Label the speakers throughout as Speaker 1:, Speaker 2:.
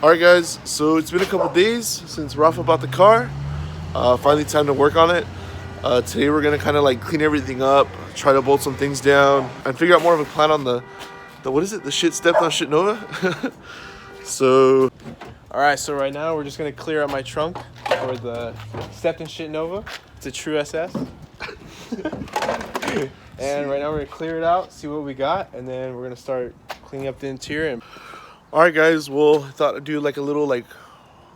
Speaker 1: Alright guys, so it's been a couple days since Rafa bought the car. Finally time to work on it. Today we're gonna kind of like clean everything up, try to bolt some things down, and figure out more of a plan on the what is it? The shit stepped on shit Nova? So
Speaker 2: Alright, so right now we're just gonna clear out my trunk for the stepped in shit Nova. It's a true SS. And right now we're gonna clear it out, see what we got, and then we're gonna start cleaning up the interior. And
Speaker 1: alright guys, well I thought I'd do like a little like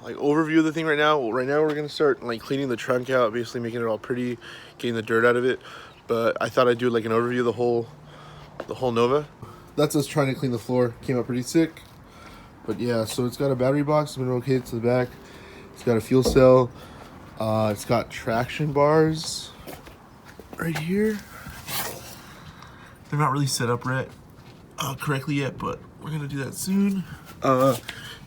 Speaker 1: overview of the thing right now. Well, right now we're gonna start like cleaning the trunk out, basically making it all pretty, getting the dirt out of it. But I thought I'd do like an overview of the whole Nova. That's us trying to clean the floor. Came out pretty sick. But yeah, so it's got a battery box, been rotated to the back. It's got a fuel cell. It's got traction bars right here. They're not really set up correctly yet, but we're gonna do that soon.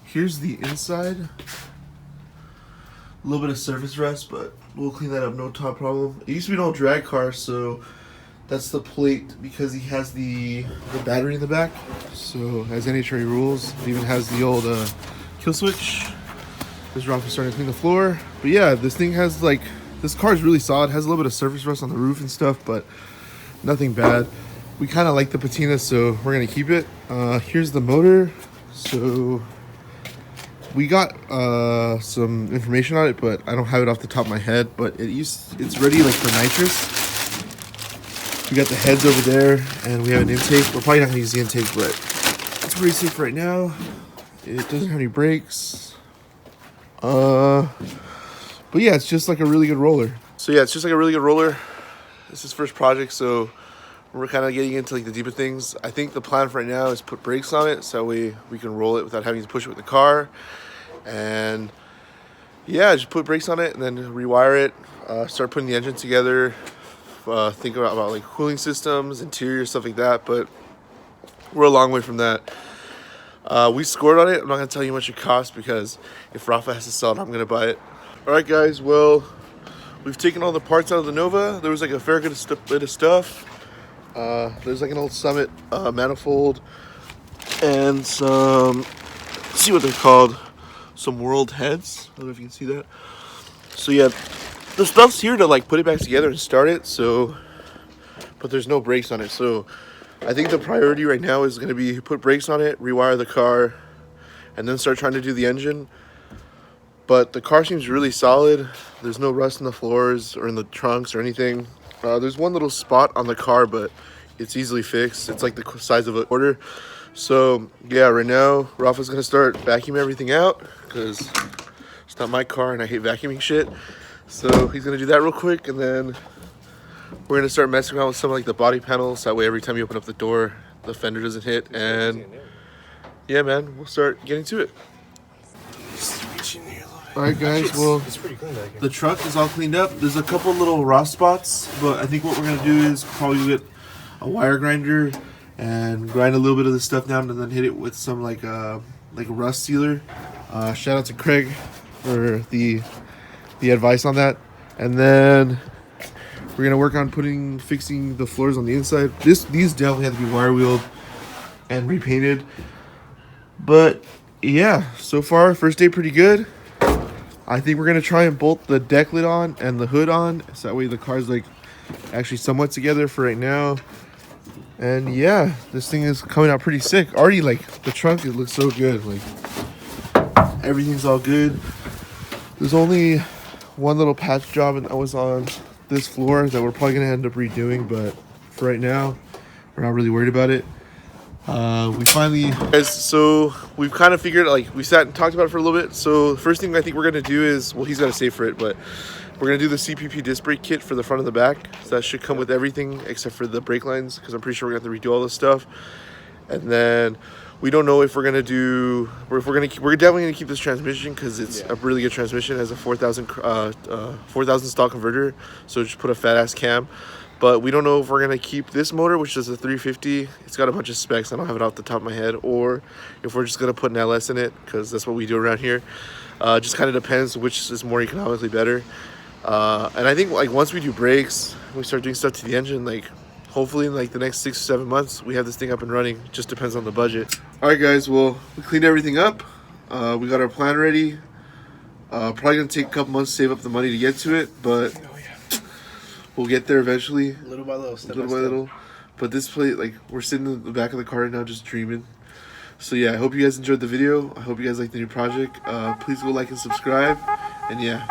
Speaker 1: Here's the inside. A little bit of surface rust, but we'll clean that up, no top problem. It used to be an old drag car, so that's the plate because he has the battery in the back. So as NHRA rules, it even has the old kill switch. This Rafa starting to clean the floor. But yeah, this thing has like, this car is really solid. Has a little bit of surface rust on the roof and stuff, but nothing bad. We kind of like the patina, so we're gonna keep it. Here's the motor. So we got some information on it, but I don't have it off the top of my head. But it's ready like for nitrous. We got the heads over there, and we have an intake. We're probably not gonna use the intake, but it's pretty safe right now. It doesn't have any brakes. But yeah, it's just like a really good roller. So yeah, it's just like a really good roller. This is his first project, so we're kind of getting into like the deeper things. I think the plan for right now is put brakes on it, so we can roll it without having to push it with the car. And yeah, just put brakes on it and then rewire it. Start putting the engine together. Think about like cooling systems, interior, stuff like that. But we're a long way from that. We scored on it. I'm not gonna tell you how much it cost because if Rafa has to sell it, I'm gonna buy it. All right, guys. Well, we've taken all the parts out of the Nova. There was like a fair bit of stuff. There's like an old Summit manifold and some, let's see what they're called, some World heads. I don't know if you can see that. So yeah, the stuff's here to like put it back together and start it. So, but there's no brakes on it. So I think the priority right now is going to be put brakes on it, rewire the car, and then start trying to do the engine. But the car seems really solid. There's no rust in the floors or in the trunks or anything. There's one little spot on the car, but it's easily fixed. It's like the size of a quarter. So yeah, right now Rafa's gonna start vacuuming everything out because it's not my car and I hate vacuuming shit. So he's gonna do that real quick, and then we're gonna start messing around with some of like the body panels. That way every time you open up the door, the fender doesn't hit. And yeah, man, we'll start getting to it. Alright guys, well,
Speaker 2: it's pretty clean back here.
Speaker 1: The truck is all cleaned up. There's a couple little rust spots, but I think what we're gonna do is probably get a wire grinder and grind a little bit of the stuff down and then hit it with some like a rust sealer. Shout out to Craig for the advice on that. And then we're gonna work on fixing the floors on the inside. These definitely have to be wire wheeled and repainted. But yeah, so far first day pretty good. I think we're gonna try and bolt the deck lid on and the hood on, so that way the car's like actually somewhat together for right now. And yeah, this thing is coming out pretty sick. Already like the trunk, it looks so good. Like everything's all good. There's only one little patch job that was on this floor that we're probably gonna end up redoing, but for right now, we're not really worried about it. We finally, guys, so we've kind of figured, like, we sat and talked about it for a little bit. So the first thing I think we're gonna do is, well, he's got to save for it, but we're gonna do the CPP disc brake kit for the front and the back. So that should come with everything except for the brake lines, because I'm pretty sure we're gonna have to redo all this stuff. And then we don't know if we're gonna do, or if we're definitely gonna keep this transmission because it's a really good transmission. It has a 4,000 stall converter, so just put a fat ass cam. But we don't know if we're gonna keep this motor, which is a 350. It's got a bunch of specs. I don't have it off the top of my head, or if we're just gonna put an LS in it because that's what we do around here. Just kind of depends which is more economically better. And I think like once we do brakes, we start doing stuff to the engine. Like hopefully in like the next 6 or 7 months, we have this thing up and running. Just depends on the budget. All right, guys. Well, we cleaned everything up. We got our plan ready. Probably gonna take a couple months to save up the money to get to it, but we'll get there eventually.
Speaker 2: Little by little, step
Speaker 1: Little
Speaker 2: by
Speaker 1: by
Speaker 2: step.
Speaker 1: little. But this plate, like, we're sitting in the back of the car right now just dreaming. So yeah, I hope you guys enjoyed the video. I hope you guys like the new project. Please go like and subscribe. And yeah.